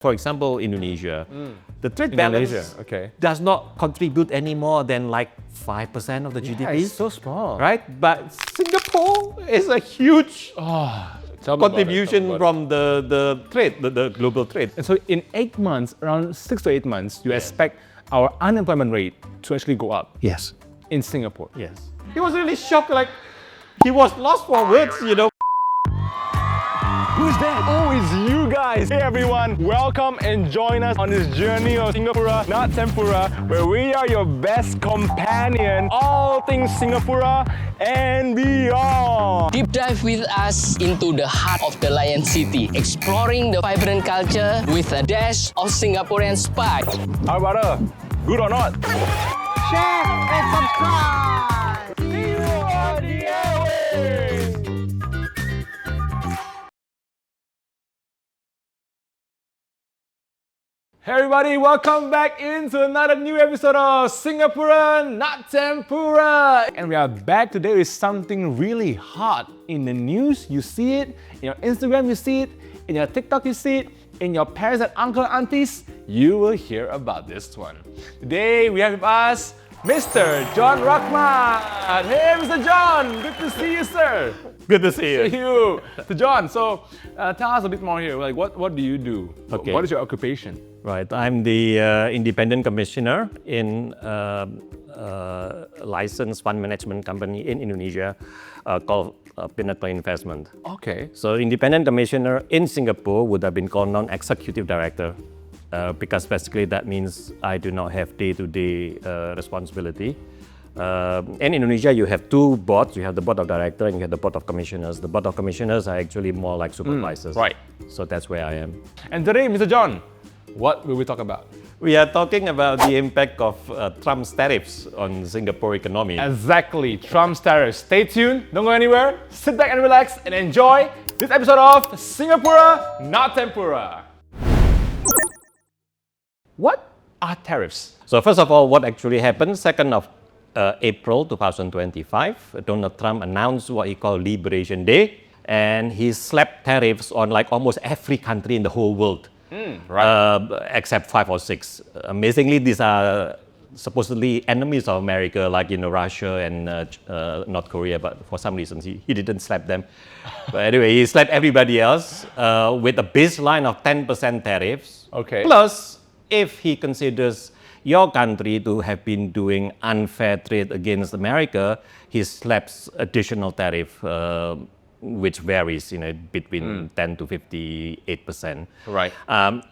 For example, Indonesia, the trade balance does not contribute any more than like 5% of the GDP. It's so small. Right? But Singapore is a huge contribution from the trade, the global trade. And so in 8 months, around 6 to 8 months, you expect our unemployment rate to actually go up. Yes. In Singapore. Yes. He was really shocked, like he was lost for words, Who's that? Oh, it's you guys. Hey everyone, welcome and join us on this journey of Singapura, not tempura, where we are your best companion, all things Singapura and beyond. Deep dive with us into the heart of the Lion City, exploring the vibrant culture with a dash of Singaporean spice. How about good or not? Share and subscribe! See you on the airwaves! Hey everybody, welcome back into another new episode of Singapore, not Tempura. And we are back today with something really hot. In the news, you see it. In your Instagram, you see it. In your TikTok, you see it. In your parents and uncle aunties, you will hear about this one. Today, we have with us Mr. John Rachmat. Hey, Mr. John, good to see you, sir. Good to see you. See you. So John, tell us a bit more here. Like, what do you do? Okay. What is your occupation? Right. I'm the independent commissioner in a licensed fund management company in Indonesia called Pinnacle Investment. Okay. So independent commissioner in Singapore would have been called non-executive director because basically that means I do not have day-to-day responsibility. In Indonesia, you have two boards. You have the board of director and you have the board of commissioners. The board of commissioners are actually more like supervisors. Right. So that's where I am. And today, Mr. John, what will we talk about? We are talking about the impact of Trump's tariffs on Singapore economy. Exactly, Trump's tariffs. Stay tuned, don't go anywhere. Sit back and relax and enjoy this episode of Singapura, not Tempura. What are tariffs? So first of all, what actually happened? 2nd of April 2025, Donald Trump announced what he called Liberation Day, and he slapped tariffs on like almost every country in the whole world. Except 5 or 6. Amazingly, these are supposedly enemies of America, like Russia and North Korea, but for some reasons he didn't slap them. But anyway, he slapped everybody else with a baseline of 10% tariffs. Okay. Plus, if he considers your country to have been doing unfair trade against America, he slaps additional tariff, which varies between 10 to 58%. Right.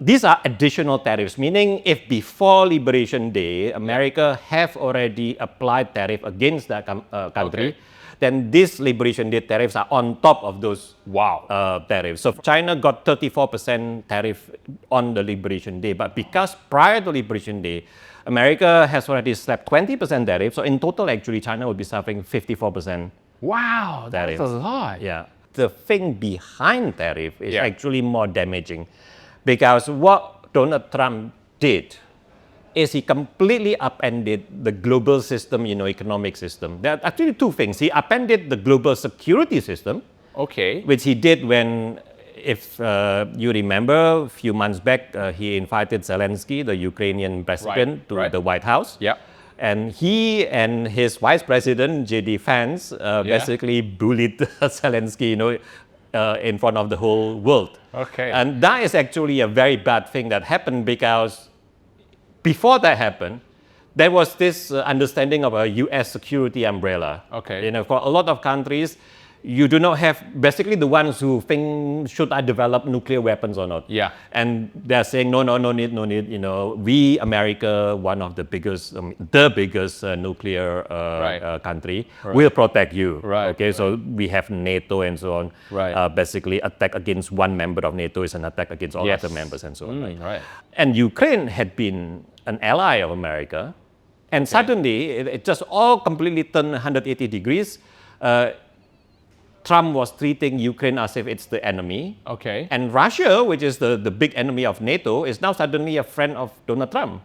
These are additional tariffs, meaning if before Liberation Day, America have already applied tariff against that country, then these Liberation Day tariffs are on top of those tariffs. So China got 34% tariff on the Liberation Day, but because prior to Liberation Day, America has already slapped 20% tariff, so in total actually China would be suffering 54%. Wow, that's a lot. Yeah. The thing behind tariff is actually more damaging because what Donald Trump did is he completely upended the global system, economic system. There are actually two things. He upended the global security system, which he did when, if you remember, a few months back, he invited Zelensky, the Ukrainian president, to the White House. And he and his vice president, J.D. Vance, basically bullied Zelensky, in front of the whole world. And that is actually a very bad thing that happened because before that happened, there was this understanding of a U.S. security umbrella. For a lot of countries, you do not have, basically the ones who think, should I develop nuclear weapons or not? And they're saying, no need. We, America, one of the biggest, nuclear country, will protect you. So we have NATO and so on. Basically, attack against one member of NATO is an attack against all other members and so on. And Ukraine had been an ally of America, and suddenly it just all completely turned 180 degrees. Trump was treating Ukraine as if it's the enemy. And Russia, which is the big enemy of NATO, is now suddenly a friend of Donald Trump.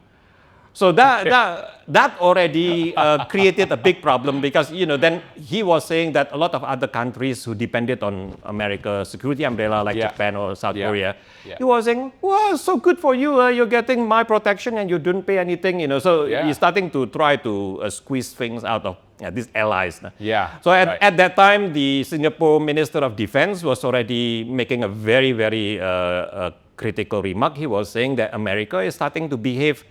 So that already created a big problem because then he was saying that a lot of other countries who depended on America's security umbrella like Japan or South Korea, he was saying, "Well, so good for you, you're getting my protection and you don't pay anything." So he's starting to try to squeeze things out of these allies. So at that time, the Singapore Minister of Defense was already making a very very critical remark. He was saying that America is starting to behave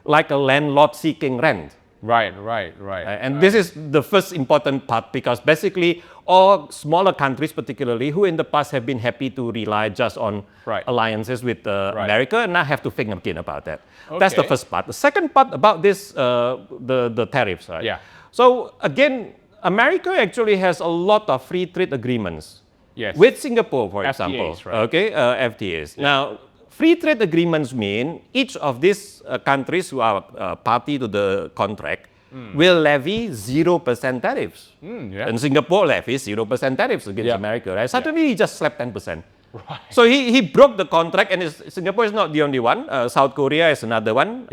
like a landlord seeking rent. Right. And this is the first important part because basically all smaller countries particularly who in the past have been happy to rely just on alliances with America now have to think again about that. That's the first part. The second part about this, the tariffs, right? So again, America actually has a lot of free trade agreements with Singapore, for example. FTAs. Now, free trade agreements mean each of these countries who are party to the contract will levy 0% tariffs. And Singapore levies 0% tariffs against America, right? Suddenly he just slapped 10%. So he broke the contract, and Singapore is not the only one. South Korea is another one.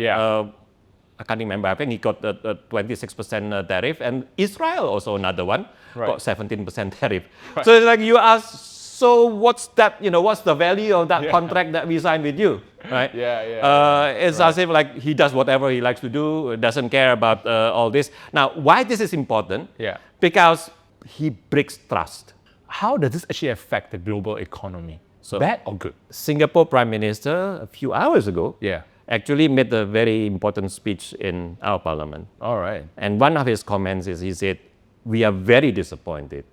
I can't remember, I think he got the 26% tariff, and Israel also another one, got 17% tariff. So it's like you ask, so what's that, what's the value of that contract that we signed with you, right? It's as if like he does whatever he likes to do, doesn't care about all this. Now, why this is important? Because he breaks trust. How does this actually affect the global economy? Bad or good? Singapore Prime Minister a few hours ago actually made a very important speech in our parliament. And one of his comments is he said, "We are very disappointed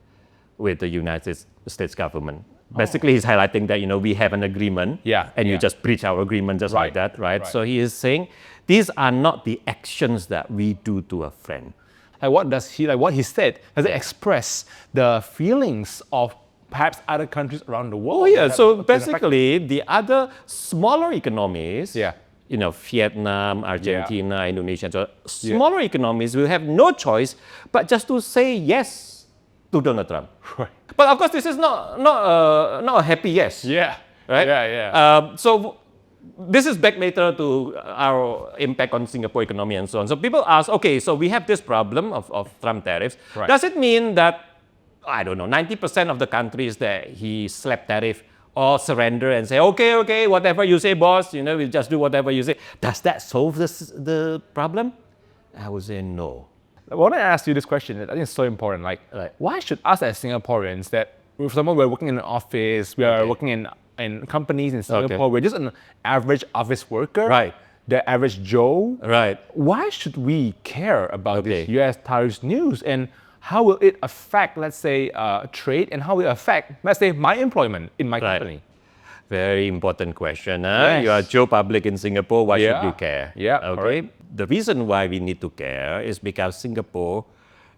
with the United States government." Basically, he's highlighting that, we have an agreement and you just breach our agreement just like that, right? So he is saying, these are not the actions that we do to a friend. What he said, does it express the feelings of perhaps other countries around the world? So basically, the other smaller economies, Vietnam, Argentina, Indonesia, so smaller economies will have no choice but just to say yes to Donald Trump. But of course, this is not a happy yes. So this is back later to our impact on Singapore economy and so on. So people ask, okay, so we have this problem of Trump tariffs. Does it mean that, I don't know, 90% of the countries that he slapped tariff or surrender and say, okay, whatever you say, boss, we'll just do whatever you say. Does that solve the problem? I would say no. I want to ask you this question. I think it's so important. Why should us as Singaporeans, that for example, we're working in an office, we are working in companies in Singapore, we're just an average office worker, the average Joe. Why should we care about this US tariffs news, and how will it affect, let's say, trade, and how will it affect, let's say, my employment in my company? Very important question. You are Joe Public in Singapore, why should you care? The reason why we need to care is because Singapore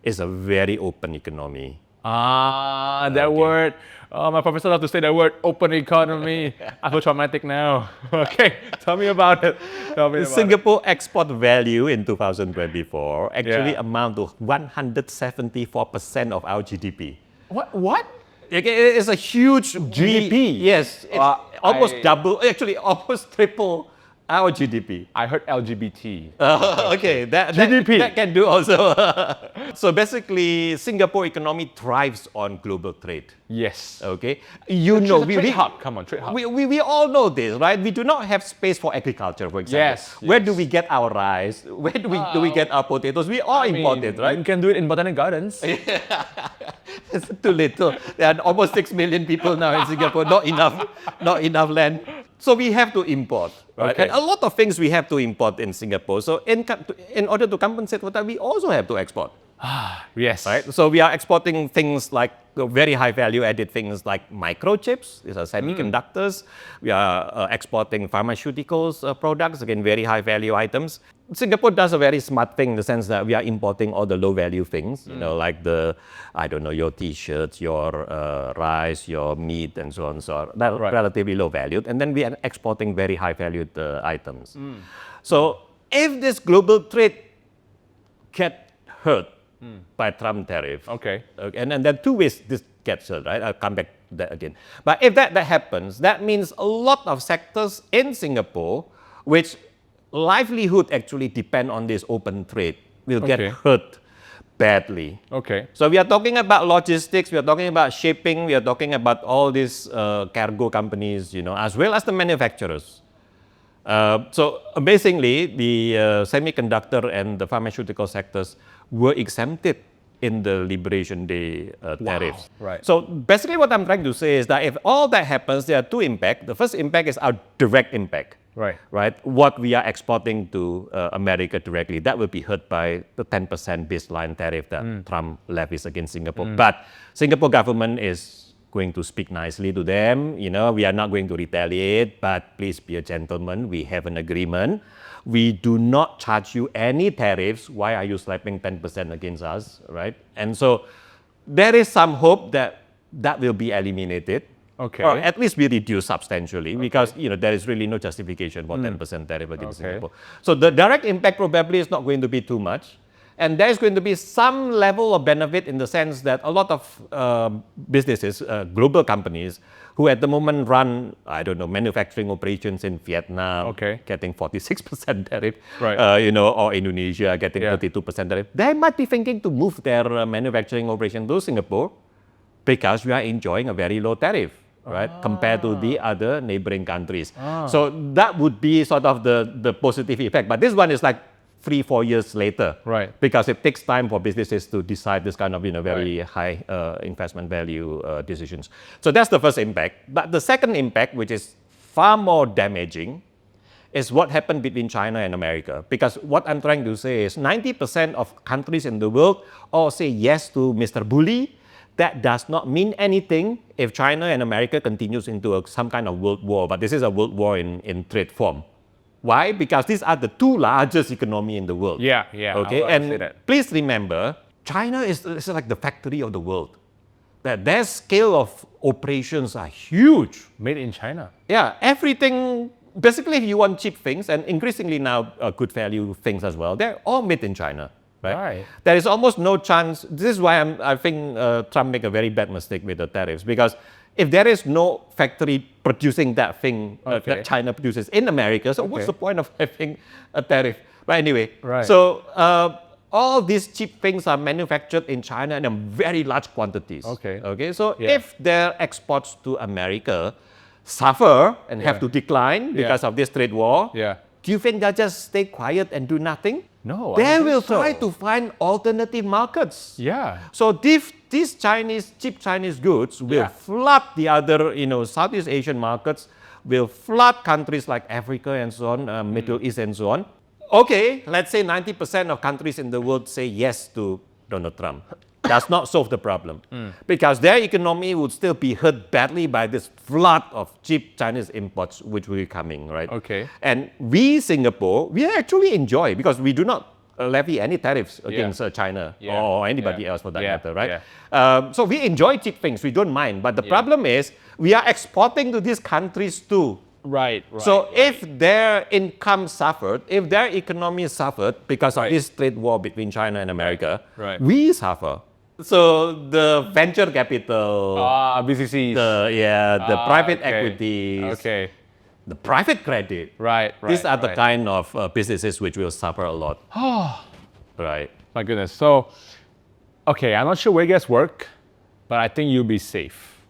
is a very open economy. That word. My professor loved to say that word, open economy. I feel traumatic now. Tell me about it. Singapore export value in 2024 actually amount to 174% of our GDP. What? It's a huge GDP. Yes, it's almost double, actually almost triple our GDP. I heard LGBT. GDP. That can do also. So basically, Singapore economy thrives on global trade. Yes. Okay. Trade hub. Come on, trade hub. We all know this, right? We do not have space for agriculture, for example. Where do we get our rice? Where do we get our potatoes? We all import it, right? You can do it in botanic gardens. It's too little. There are almost 6 million people now in Singapore. Not enough land. So we have to import, right? And a lot of things we have to import in Singapore. So in order to compensate for that, we also have to export. Yes. Right? So we are exporting things like very high value added things like microchips, these are semiconductors. We are exporting pharmaceuticals products, again, very high value items. Singapore does a very smart thing in the sense that we are importing all the low value things, like your t-shirts, your rice, your meat, and so on. So that relatively low valued. And then we are exporting very high valued items. So if this global trade get hurt by Trump tariff. And then two ways this gets hurt, right? I'll come back to that again. But if that happens, that means a lot of sectors in Singapore which livelihood actually depend on this open trade will get Okay. hurt badly. Okay. So we are talking about logistics, we are talking about shipping, we are talking about all these cargo companies, as well as the manufacturers. So amazingly, the semiconductor and the pharmaceutical sectors were exempted in the Liberation Day tariffs. Right. So basically what I'm trying to say is that if all that happens, there are two impacts. The first impact is our direct impact. Right? What we are exporting to America directly, that will be hurt by the 10% baseline tariff that Trump levies against Singapore. But Singapore government is going to speak nicely to them. We are not going to retaliate, but please be a gentleman. We have an agreement. We do not charge you any tariffs. Why are you slapping 10% against us, right? And so there is some hope that that will be eliminated. Okay. Or at least be reduced substantially because there is really no justification for 10% tariff against Singapore. So the direct impact probably is not going to be too much. And there's going to be some level of benefit in the sense that a lot of businesses, global companies, who at the moment run, manufacturing operations in Vietnam, getting 46% tariff, or Indonesia getting 32% tariff, they might be thinking to move their manufacturing operation to Singapore because we are enjoying a very low tariff, right, compared to the other neighboring countries. So that would be sort of the positive effect. But this one is like 3-4 years later, right? Because it takes time for businesses to decide this kind of very high investment value decisions. So that's the first impact. But the second impact, which is far more damaging, is what happened between China and America. Because what I'm trying to say is 90% of countries in the world all say yes to Mr. Bully. That does not mean anything if China and America continues into some kind of world war. But this is a world war in trade form. Why? Because these are the two largest economies in the world. Yeah. Okay, I'll say and that. please remember, China is like the factory of the world. That their scale of operations are huge. Made in China. Yeah, everything. Basically, if you want cheap things, and increasingly now good value things as well, they're all made in China. Right? There is almost no chance. This is why I think Trump made a very bad mistake with the tariffs, because if there is no factory producing that thing that China produces in America, so what's the point of having a tariff? But anyway, so all these cheap things are manufactured in China in very large quantities. Okay. So if their exports to America suffer and have to decline because of this trade war, do you think they'll just stay quiet and do nothing? No, They will try to find alternative markets. Yeah. So these cheap Chinese goods will flood the other, Southeast Asian markets, will flood countries like Africa and so on, Middle East and so on. Okay, let's say 90% of countries in the world say yes to Donald Trump. Does not solve the problem because their economy would still be hurt badly by this flood of cheap Chinese imports which will be coming, right? Okay. And we, Singapore, we actually enjoy because we do not levy any tariffs against China or anybody else for that matter, right? So we enjoy cheap things, we don't mind. But the problem is we are exporting to these countries too. Right. So if their income suffered, if their economy suffered because of this trade war between China and America, we suffer. So the venture capital, BCCs, the private equities, the private credit, these are the kind of businesses which will suffer a lot. Right. My goodness. So, I'm not sure where you guys work, but I think you'll be safe.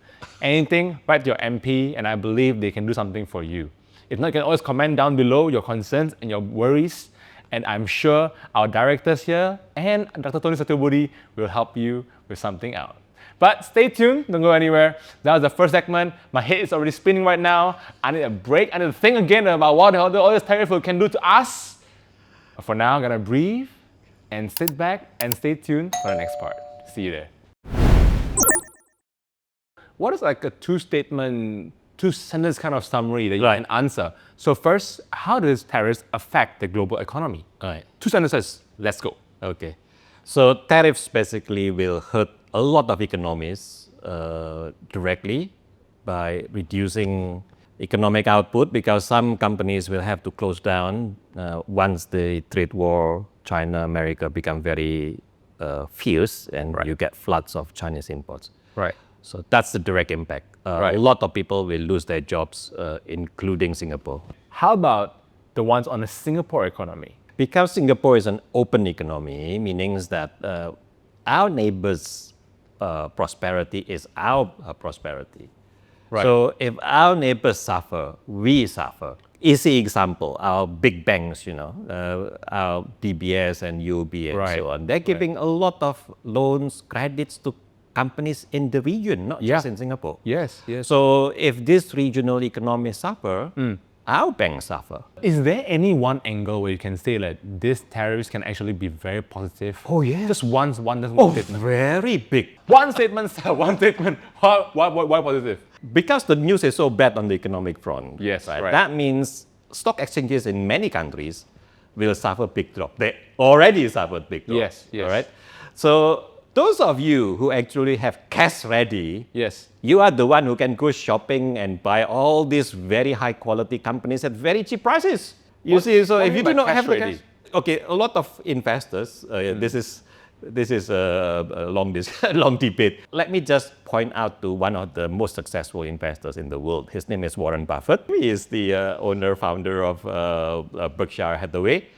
Anything, write to your MP, and I believe they can do something for you. If not, you can always comment down below your concerns and your worries. And I'm sure our directors here and Dr. Tony Setiobudi will help you with something out. But stay tuned, don't go anywhere. That was the first segment. My head is already spinning right now. I need a break. I need to think again about what all this tariff can do to us. But for now, I'm gonna breathe and sit back and stay tuned for the next part. See you there. What is like a two-sentence kind of summary that you can answer? So first, how does tariffs affect the global economy? 2 sentences, let's go. Okay. So tariffs basically will hurt a lot of economies directly by reducing economic output because some companies will have to close down once the trade war, China-America become very fierce and you get floods of Chinese imports. So that's the direct impact. A lot of people will lose their jobs, including Singapore. How about the ones on the Singapore economy? Because Singapore is an open economy, meaning that our neighbors' prosperity is our prosperity. Right. So if our neighbors suffer, we suffer. Easy example, our big banks, our DBS and UOB and Right. so on, they're giving a lot of loans, credits to companies in the region, not just in Singapore. Yes. So if this regional economy suffer, our banks suffer. Is there any one angle where you can say that this tariffs can actually be very positive? Oh, yeah. Just one Oh, statement. very big. One statement, sir, one statement. Why positive? Because the news is so bad on the economic front. Yes, right. That means stock exchanges in many countries will suffer big drop. They already suffered big drop. Yes. All right. So those of you who actually have cash ready, Yes. you are the one who can go shopping and buy all these very high quality companies at very cheap prices. You see, so what if do you you do mean by not have cash the ready? cash, okay, a lot of investors. This is a long debate. Let me just point out to one of the most successful investors in the world. His name is Warren Buffett. He is the founder of Berkshire Hathaway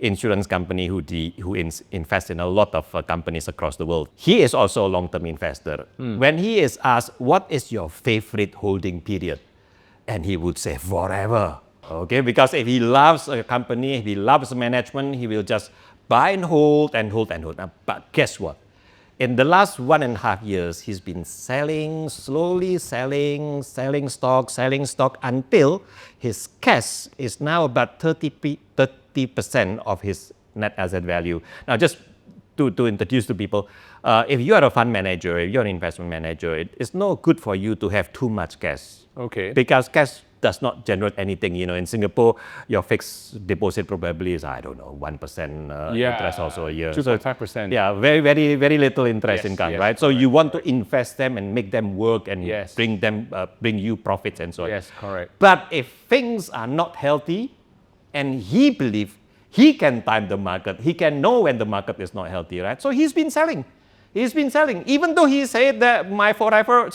insurance company who invests in a lot of companies across the world. He is also a long-term investor. When he is asked, what is your favorite holding period? And he would say, forever. Okay, because if he loves a company, if he loves management, he will just buy and hold and hold and hold. But guess what? In the last 1.5 years, he's been slowly selling stock until his cash is now about 30% of his net asset value. Now, just to introduce to people, if you are a fund manager, if you're an investment manager, it's no good for you to have too much cash. Okay. Because cash does not generate anything. In Singapore, your fixed deposit probably is, 1% interest also a year. 2.5%. Yeah, very, very, very little interest Yes, income, yes, right? So you want to invest them and make them work and Yes. bring you profits and so on. Yes, correct. But if things are not healthy, and he believes he can time the market, he can know when the market is not healthy, right? So he's been selling. Even though he said that my favorite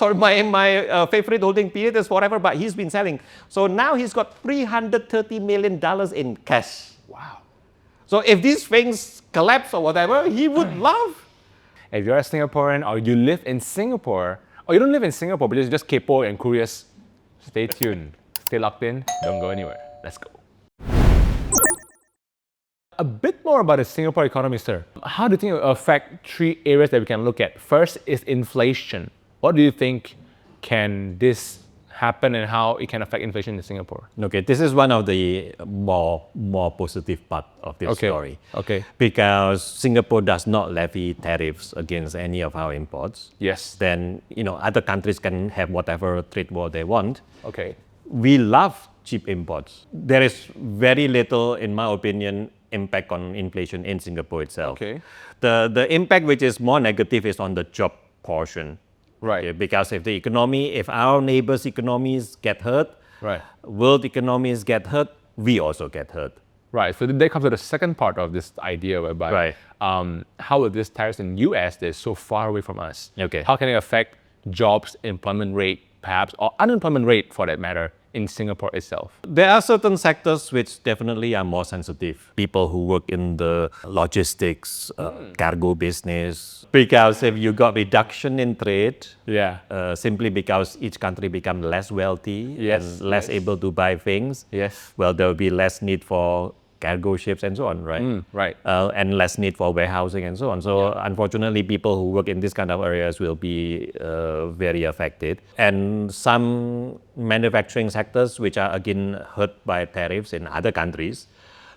holding period is forever, but he's been selling. So now he's got $330 million in cash. Wow. So if these things collapse or whatever, he would love. If you're a Singaporean or you live in Singapore, or you don't live in Singapore but you're just kaypoh and curious, stay tuned. Stay locked in. Don't go anywhere. Let's go. A bit more about the Singapore economy, sir. How do you think it will affect three areas that we can look at? First is inflation. What do you think can this happen and how it can affect inflation in Singapore? Okay, this is one of the more positive part of this story. Okay. Because Singapore does not levy tariffs against any of our imports. Yes. Then, other countries can have whatever trade war they want. Okay. We love cheap imports. There is very little, in my opinion, impact on inflation in Singapore itself. Okay. The impact which is more negative is on the job portion. Right. Okay, because if our neighbors' economies get hurt, Right. world economies get hurt, we also get hurt. Right. So that comes to the second part of this idea whereby Right. how will this tariffs in US that is so far away from us? Okay. How can it affect jobs, employment rate, perhaps, or unemployment rate for that matter in Singapore itself? There are certain sectors which definitely are more sensitive. People who work in the logistics, cargo business. Because if you got reduction in trade, Yeah. simply because each country become less wealthy Yes, and less yes. able to buy things, Yes. well, there will be less need for cargo ships and so on, right? Right. And less need for warehousing and so on. So unfortunately, people who work in this kind of areas will be very affected. And some manufacturing sectors, which are again hurt by tariffs in other countries,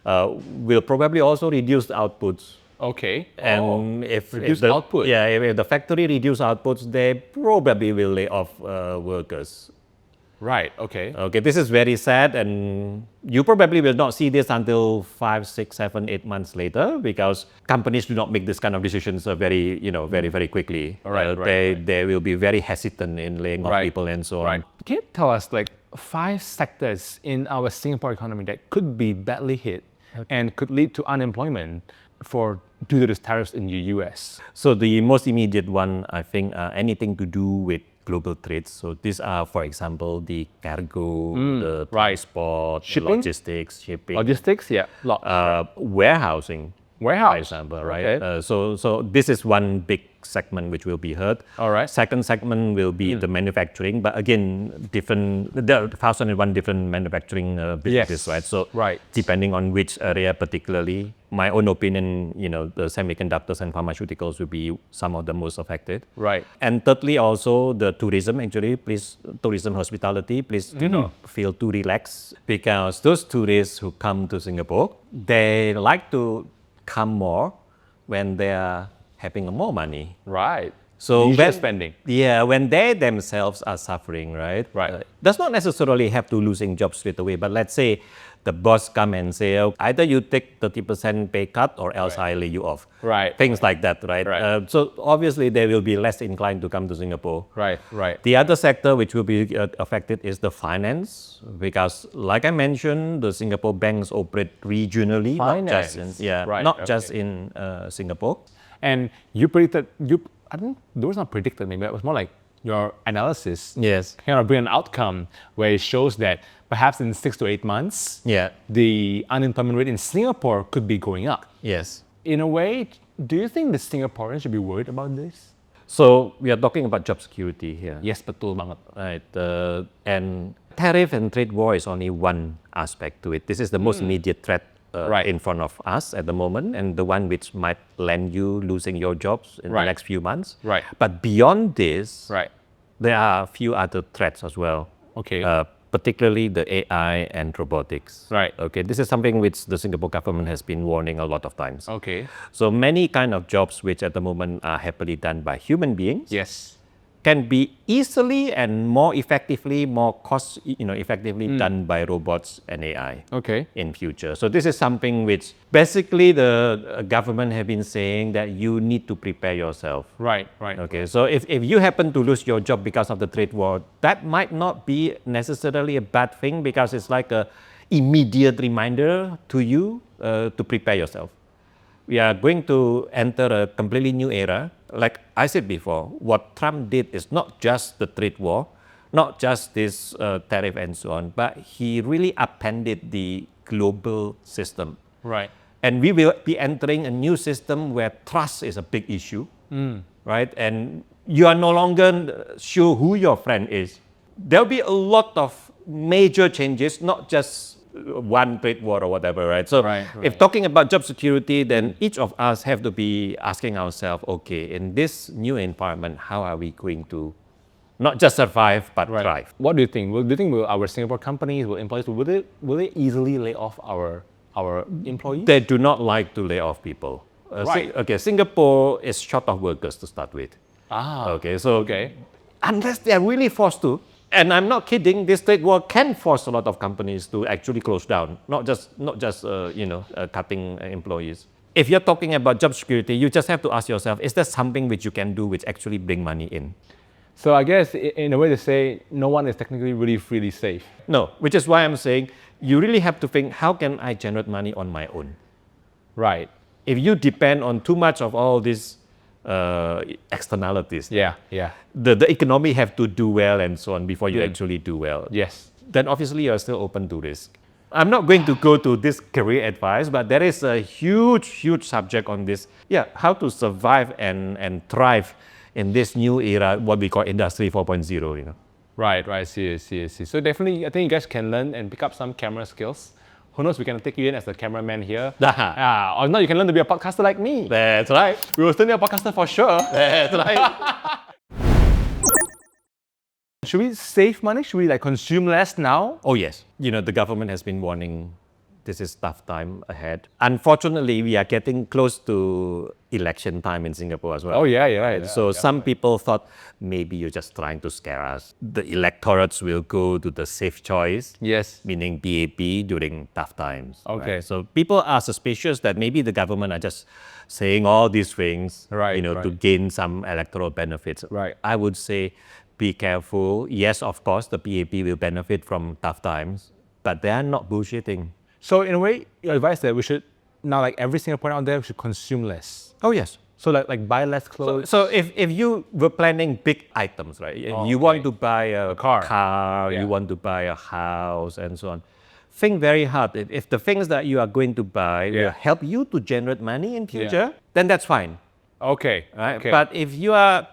will probably also reduce outputs. Okay. And if reduce the, output. Yeah, if the factory reduce outputs, they probably will lay off workers. Right. Okay. Okay, this is very sad, and you probably will not see this until 5, 6, 7, 8 months later, because companies do not make this kind of decisions very quickly. They will be very hesitant in laying off people and so on. Right. Can you tell us 5 sectors in our Singapore economy that could be badly hit and could lead to unemployment due to these tariffs in the US? So the most immediate one, I think, anything to do with global trades. So these are, for example, the cargo, the right. transport, Shipping? logistics, shipping, Logistics, yeah. warehousing, Warehouse. for example, right? Okay. So this is one big segment which will be hurt. All right. Second segment will be the manufacturing, but again, there are 1,001 different manufacturing businesses, Yes. right? So Right. depending on which area particularly, my own opinion, the semiconductors and pharmaceuticals will be some of the most affected. Right. And thirdly, also the tourism, actually, tourism hospitality, please do not feel too relaxed, because those tourists who come to Singapore, they like to come more when they are having more money. Right. So Leisure spending. Yeah, when they themselves are suffering, right? Right. Does not necessarily have to losing jobs straight away, but let's say the boss come and say, oh, either you take 30% pay cut or else I lay you off. Right. Things like that, right? Right. So obviously they will be less inclined to come to Singapore. Right. Right. The other sector which will be affected is the finance, because like I mentioned, the Singapore banks operate regionally, not just Finance. in, Right, not okay. just in Singapore. And you predicted, I don't know, there was not predicted maybe, it was more like your analysis Yes. kind of bring an outcome where it shows that perhaps in 6 to 8 months, Yeah. the unemployment rate in Singapore could be going up. Yes. In a way, do you think the Singaporeans should be worried about this? So we are talking about job security here. Yes, betul banget. Right. And tariff and trade war is only one aspect to it. This is the most immediate threat Right. in front of us at the moment, and the one which might land you losing your jobs in Right. the next few months. Right. But beyond this, Right. there are a few other threats as well. Okay. Particularly the AI and robotics. Right. Okay. This is something which the Singapore government has been warning a lot of times. Okay. So many kind of jobs which at the moment are happily done by human beings Yes. can be easily and more effectively, more cost effectively done by robots and AI Okay. in future. So this is something which basically the government have been saying that you need to prepare yourself. Right. Right. Okay, so if you happen to lose your job because of the trade war, that might not be necessarily a bad thing, because it's like a immediate reminder to you to prepare yourself. We are going to enter a completely new era. Like I said before, what Trump did is not just the trade war, not just this tariff and so on, but he really upended the global system. Right. And we will be entering a new system where trust is a big issue, right? And you are no longer sure who your friend is. There'll be a lot of major changes, not just one trade war or whatever, right? So Right, if talking about job security, then each of us have to be asking ourselves, okay, in this new environment, how are we going to not just survive, but thrive? What do you think? Do you think will our Singapore companies, will employees, will they easily lay off our employees? They do not like to lay off people. Right. Singapore is short of workers to start with. Okay, so unless they are really forced to, and I'm not kidding, this trade war can force a lot of companies to actually close down, not just cutting employees. If you're talking about job security, you just have to ask yourself, is there something which you can do which actually bring money in? So I guess in a way to say, no one is technically really safe. No, which is why I'm saying you really have to think, how can I generate money on my own? Right. If you depend on too much of all these externalities, Yeah. the economy have to do well and so on before you actually do well. Yes. Then obviously you're still open to risk. I'm not going to go to this career advice, but there is a huge subject on this. Yeah, how to survive and thrive in this new era, what we call Industry 4.0, Right. I see. So definitely, I think you guys can learn and pick up some camera skills. Who knows, we can take you in as a cameraman here. Or not, you can learn to be a podcaster like me. That's right. We will still need a podcaster for sure. That's right. Should we save money? Should we consume less now? Oh yes, the government has been warning this is tough time ahead. Unfortunately, we are getting close to election time in Singapore as well. Oh yeah, you're right. So some people thought maybe you're just trying to scare us. The electorates will go to the safe choice, Yes. meaning BAP during tough times. Okay. right? So people are suspicious that maybe the government are just saying all these things, Right, to right. gain some electoral benefits. Right. I would say be careful. Yes, of course, the BAP will benefit from tough times, but they are not bullshitting. So in a way, your advice that we should now, every Singaporean out there, we should consume less. Oh yes. So like buy less clothes. So if you were planning big items, right? You want to buy a car, Yeah. you want to buy a house and so on. Think very hard. If the things that you are going to buy will help you to generate money in future, then that's fine. Okay. Right? Okay. But if you are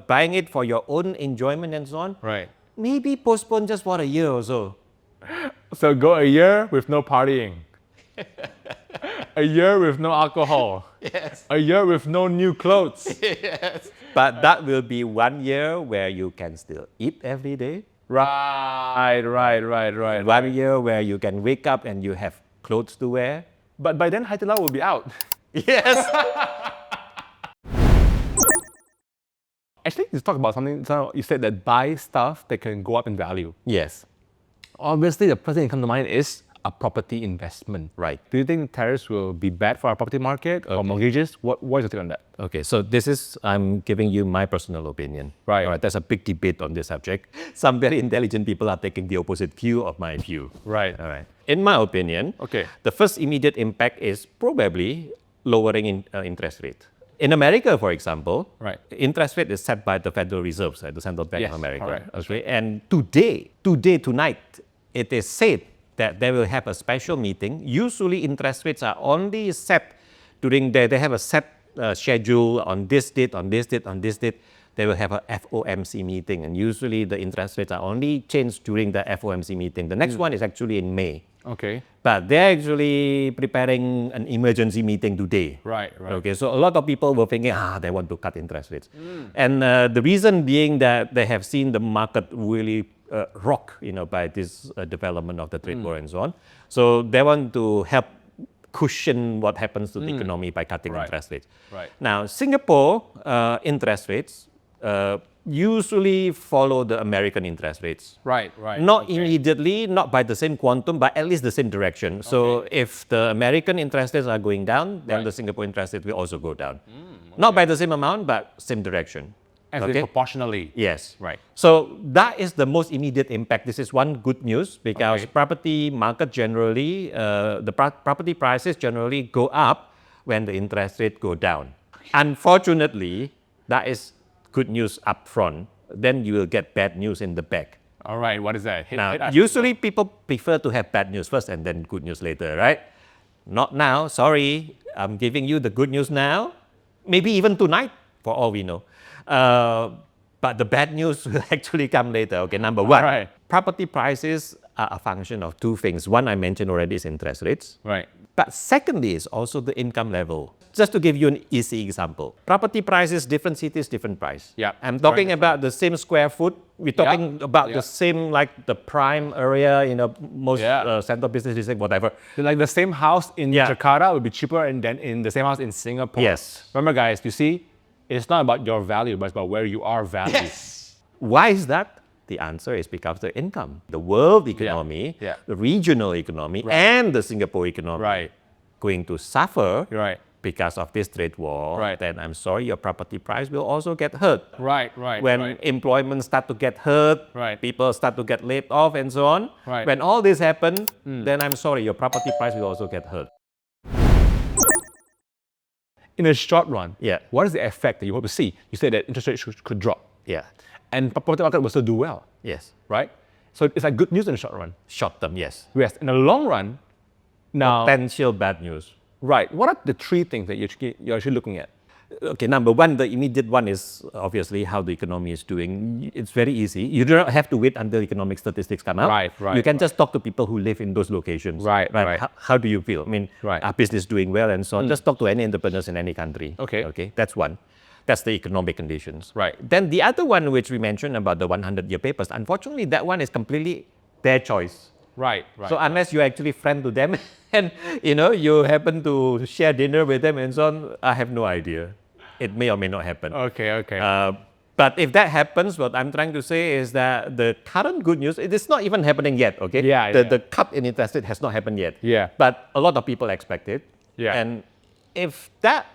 buying it for your own enjoyment and so on, right. maybe postpone just for a year or so. So go a year with no partying. A year with no alcohol. Yes. A year with no new clothes. Yes. But that will be 1 year where you can still eat every day. Right. 1 year where you can wake up and you have clothes to wear. But by then, Hai Di Lao will be out. Yes. Actually, you talk about something. So you said that buy stuff that can go up in value. Yes. Obviously, the first thing that comes to mind is a property investment. Right. Do you think tariffs will be bad for our property market or mortgages? What is your take on that? Okay, so I'm giving you my personal opinion. Right. All right. There's a big debate on this subject. Some very intelligent people are taking the opposite view of my view. Right. All right. In my opinion, Okay. the first immediate impact is probably lowering interest rate. In America, for example, Right. interest rate is set by the Federal Reserve, the Central Bank Yes, of America. correct. Okay. And tonight, it is said that they will have a special meeting. Usually, interest rates are only set during they have a set schedule on this date, on this date, on this date. They will have a FOMC meeting, and usually the interest rates are only changed during the FOMC meeting. The next one is actually in May. Okay. But they're actually preparing an emergency meeting today. Right. Okay, so a lot of people were thinking, they want to cut interest rates. And the reason being that they have seen the market really rock, by this development of the trade war and so on. So they want to help cushion what happens to the economy by cutting interest rates. Right. Now, Singapore interest rates usually follow the American interest rates. Right. Not immediately, not by the same quantum, but at least the same direction. So if the American interest rates are going down, then the Singapore interest rate will also go down. Not by the same amount, but same direction. As in proportionally. Yes. Right. So that is the most immediate impact. This is one good news because Okay. property market generally, the property prices generally go up when the interest rate go down. Unfortunately, that is good news up front. Then you will get bad news in the back. All right. What is that? Hit Now, us. usually people prefer to have bad news first and then good news later, right? Not now. Sorry, I'm giving you the good news now. Maybe even tonight, for all we know. But the bad news will actually come later. Okay, number one, Right. property prices are a function of two things. One I mentioned already is interest rates. Right. But secondly is also the income level. Just to give you an easy example, property prices, different cities, different price. Yeah. I'm talking about the same square foot. We're talking about the same, like the prime area, most central business district, whatever. Like the same house in Jakarta would be cheaper than in the same house in Singapore. Yes. Remember, guys, you see, it's not about your value, but it's about where you are valued. Yes. Why is that? The answer is because of the income. The world economy, Yeah. the regional economy, and the Singapore economy Right. going to suffer Right. because of this trade war. Right. Then I'm sorry, your property price will also get hurt. Right. When employment start to get hurt, Right. people start to get laid off and so on. Right. When all this happen, then I'm sorry, your property price will also get hurt. In the short run, Yeah. what is the effect that you hope to see? You said that interest rates could drop Yeah. and property market will still do well, Yes. right? So it's like good news in the short run. Short term, yes. Yes, in the long run, now, Potential bad news. right, what are the three things that you're actually looking at? Okay, number one, the immediate one is obviously how the economy is doing. It's very easy. You do not have to wait until economic statistics come out. Right, You can just talk to people who live in those locations. Right. How do you feel? I mean, Right. are business doing well and so on? Just talk to any entrepreneurs in any country. Okay. That's one. That's the economic conditions. Right. Then the other one, which we mentioned about the 100-year papers, unfortunately, that one is completely their choice. Right. So unless you're actually friend to them and you happen to share dinner with them and so on, I have no idea. It may or may not happen. Okay. But if that happens, what I'm trying to say is that the current good news, it is not even happening yet, okay? Yeah. The cut in interest rate has not happened yet. Yeah. But a lot of people expect it. Yeah. And if that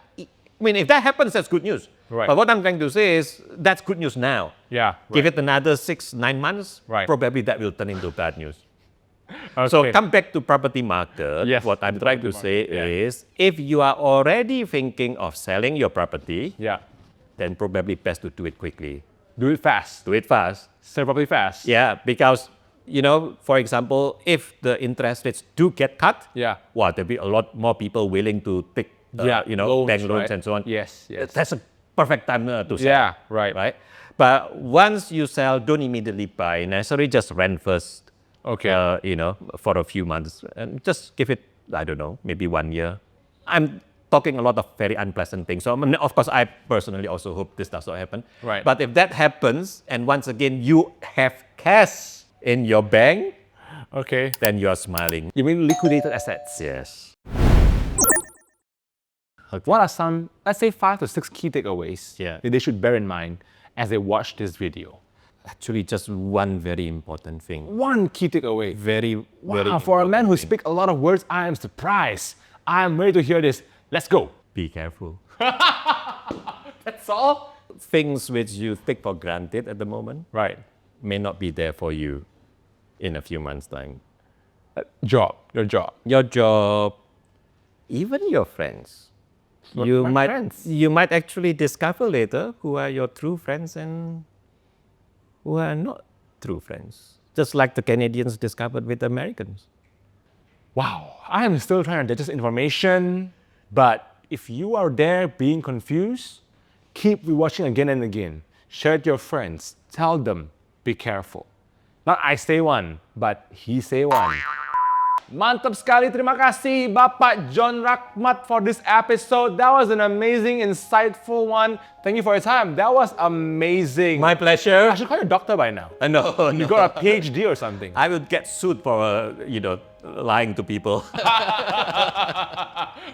happens, that's good news. Right. But what I'm trying to say is that's good news now. Yeah. Give it another 6-9 months, Right. probably that will turn into bad news. So come back to property market. Yes, What I'm the trying to property say market, is, if you are already thinking of selling your property, Yeah. then probably best to do it quickly. Do it fast. Do it fast. Sell property fast. Yeah, because, for example, if the interest rates do get cut, Yeah. there'll be a lot more people willing to take, bank loans right? and so on. Yes. That's a perfect time to sell. Yeah, right. Right? But once you sell, don't immediately buy. Necessarily just rent first. Okay. For a few months, and just give it, I don't know, maybe 1 year. I'm talking a lot of very unpleasant things. So, of course, I personally also hope this does not happen. Right. But if that happens, and once again, you have cash in your bank, Okay. then you are smiling. You mean liquidated assets? Yes. What are some, let's say, 5 to 6 key takeaways Yeah. that they should bear in mind as they watch this video? Actually, just one very important thing. One key takeaway. Very, very Wow, for a man who important thing. speaks a lot of words, I am surprised. I am ready to hear this. Let's go. Be careful. That's all? Things which you take for granted at the moment Right. may not be there for you in a few months' time. Job. Your job. Your job, even your friends. You my might friends. you might actually discover later who are your true friends and who are not true friends. Just like the Canadians discovered with the Americans. Wow. I am still trying to digest information, but if you are there being confused, keep rewatching again and again. Share it with your friends. Tell them, be careful. Not I say one, but he say one. Mantap sekali, terima kasih Bapak John Rachmat for this episode. That was an amazing, insightful one. Thank you for your time. That was amazing. My pleasure. I should call you a doctor by now. No, You got a PhD or something. I will get sued for lying to people.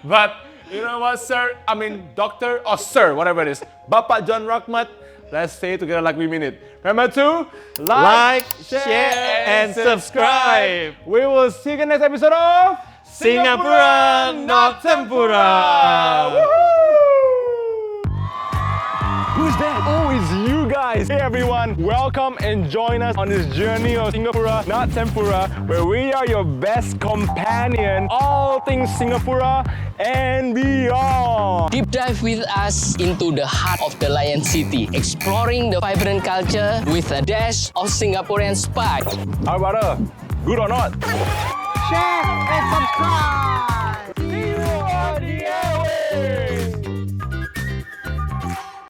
But you know what, sir? I mean, doctor or sir, whatever it is. Bapak John Rachmat, let's say it together like we mean it. Remember to Like, share, and subscribe. We will see you in the next episode of Singaporean, not tempura. Who's that? Oh, it's you guys. Hey everyone, welcome and join us on this journey of Singapore, not tempura, where we are your best companion, all things Singapore and beyond. Deep dive with us into the heart of the Lion City, exploring the vibrant culture with a dash of Singaporean spice. How about good or not? Share and subscribe.